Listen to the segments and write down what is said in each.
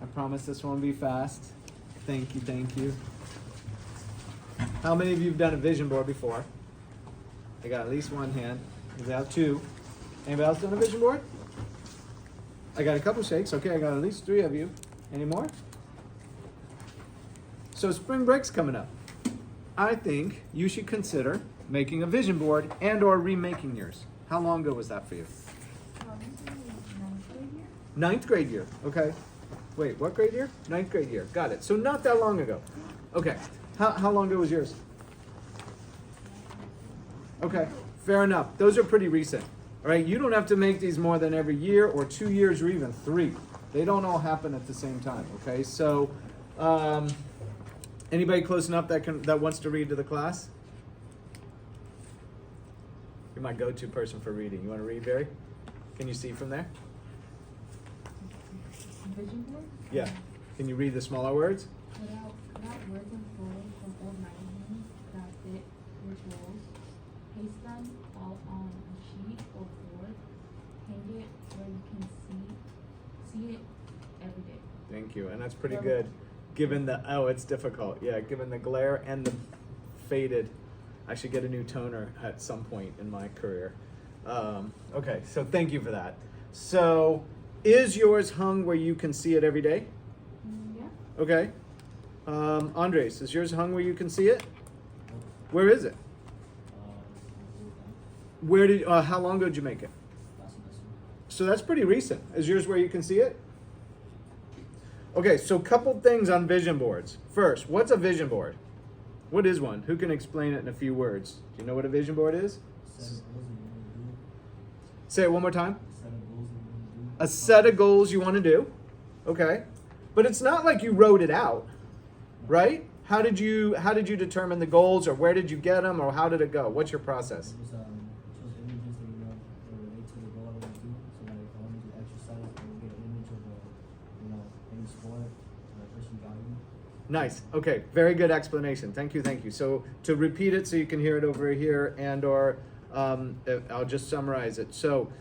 I promise this one will be fast. Thank you, thank you. How many of you have done a vision board before? I got at least one hand. Anybody else? Two. Anybody else done a vision board? I got a couple shakes. Okay, I got at least 3 of you. Any more? So spring break's coming up. I think you should consider making a vision board and or remaking yours. How long ago was that for you? Ninth grade year. Okay. Wait, what grade year? Ninth grade year. Got it. So not that long ago. Okay. How long ago was yours? Okay. Fair enough. Those are pretty recent. All right. You don't have to make these more than every year or 2 years or even 3. They don't all happen at the same time. Okay. So, anybody close enough that wants to read to the class? You're my go-to person for reading. You want to read, Barry? Can you see from there? Vision board? Yeah. Can you read the smaller words? Cut out words and photos from old magazines that fit your goals. Paste them all on a sheet or board. Hang it where you can see it every day. Thank you. And that's pretty good. Given the, it's difficult. Yeah, given the glare and the faded. I should get a new toner at some point in my career. Okay, so thank you for that. So, is yours hung where you can see it every day? Yeah. Okay. Andres, is yours hung where you can see it? Where is it? How long ago did you make it? So that's pretty recent. Is yours where you can see it? Okay, so couple things on vision boards. First, what's a vision board? What is one? Who can explain it in a few words? Do you know what a vision board is? Say it one more time. A set of goals you want to do. Okay. But it's not like you wrote it out, right? How did you determine the goals, or where did you get them, or how did it go? What's your process? Nice. Okay. Very good explanation. Thank you. Thank you. So to repeat it so you can hear it over here, and or I'll just summarize it. So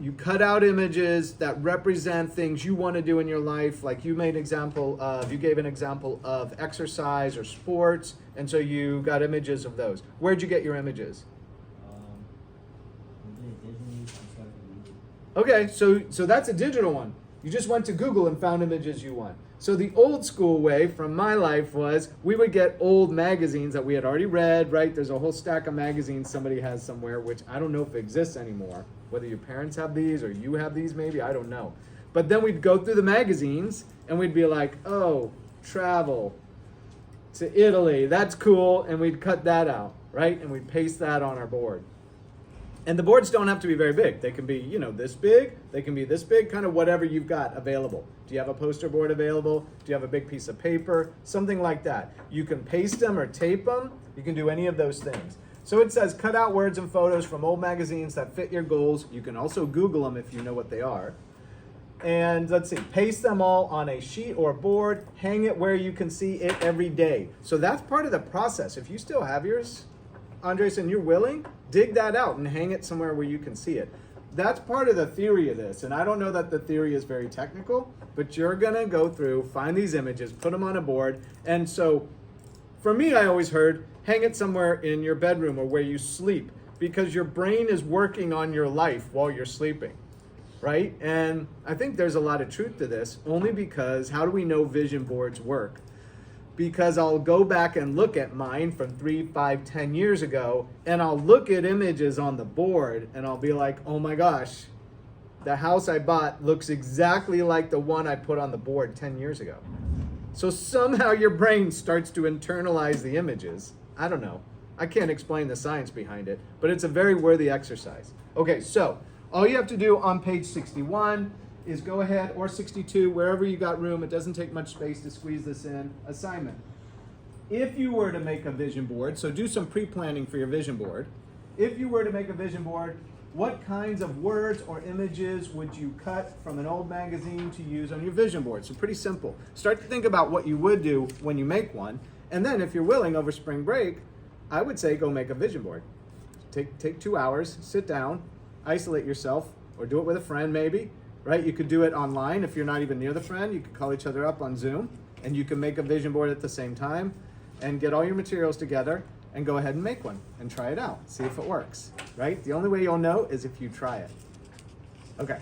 you cut out images that represent things you want to do in your life. Like you gave an example of exercise or sports, and so you got images of those. Where'd you get your images? Okay, so that's a digital one. You just went to Google and found images you want. So the old school way from my life was we would get old magazines that we had already read, right? There's a whole stack of magazines somebody has somewhere, which I don't know if it exists anymore. Whether your parents have these or you have these maybe, I don't know. But then we'd go through the magazines and we'd be like, oh, travel to Italy, that's cool. And we'd cut that out, right? And we'd paste that on our board. And the boards don't have to be very big. They can be, this big. They can be this big, kind of whatever you've got available. Do you have a poster board available? Do you have a big piece of paper? Something like that. You can paste them or tape them. You can do any of those things. So it says cut out words and photos from old magazines that fit your goals. You can also Google them if you know what they are. And let's see, paste them all on a sheet or board. Hang it where you can see it every day. So that's part of the process. If you still have yours, Andres, and you're willing, dig that out and hang it somewhere where you can see it. That's part of the theory of this. And I don't know that the theory is very technical, but you're going to go through, find these images, put them on a board. And so for me, I always heard, hang it somewhere in your bedroom or where you sleep, because your brain is working on your life while you're sleeping, right? And I think there's a lot of truth to this, only because how do we know vision boards work? Because I'll go back and look at mine from 3, 5, 10 years ago, and I'll look at images on the board, and I'll be like, oh my gosh, the house I bought looks exactly like the one I put on the board 10 years ago. So somehow your brain starts to internalize the images. I don't know. I can't explain the science behind it, but it's a very worthy exercise. Okay, so all you have to do on page 61 is go ahead, or 62, wherever you got room. It doesn't take much space to squeeze this in. Assignment. If you were to make a vision board, so do some pre-planning for your vision board. If you were to make a vision board, what kinds of words or images would you cut from an old magazine to use on your vision board? So pretty simple. Start to think about what you would do when you make one. And then if you're willing, over spring break, I would say go make a vision board. Take 2 hours, sit down, isolate yourself, or do it with a friend maybe, right? You could do it online if you're not even near the friend. You could call each other up on Zoom, and you can make a vision board at the same time and get all your materials together and go ahead and make one and try it out. See if it works, right? The only way you'll know is if you try it. Okay.